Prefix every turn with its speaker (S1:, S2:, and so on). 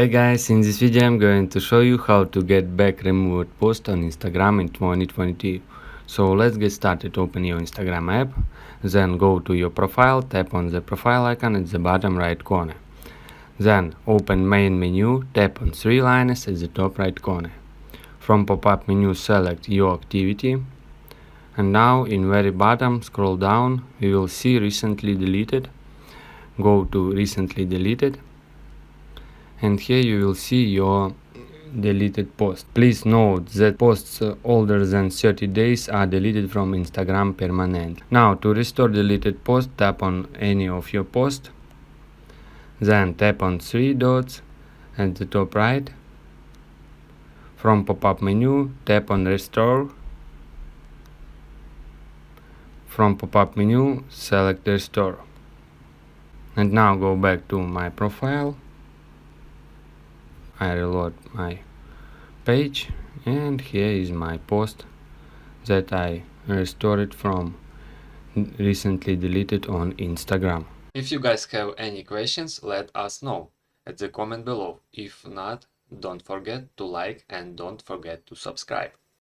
S1: Hey guys, in this video I'm going to show you how to get back removed post on Instagram in 2022. So let's get started. Open your Instagram app, then go to your profile, tap on the profile icon at the bottom right corner. Then open main menu, tap on three lines at the top right corner. From pop-up menu select your activity. And now in very bottom scroll down, you will see recently deleted. Go to recently deleted. And here you will see your deleted post. Please note that posts older than 30 days are deleted from Instagram permanently. Now to restore deleted post, tap on any of your posts, then tap on three dots at the top right. From pop-up menu, tap on restore. From pop-up menu, select restore. And now go back to my profile. I reload my page, and here is my post that I restored from recently deleted on Instagram.
S2: If you guys have any questions, let us know at the comment below. If not, don't forget to like and don't forget to subscribe.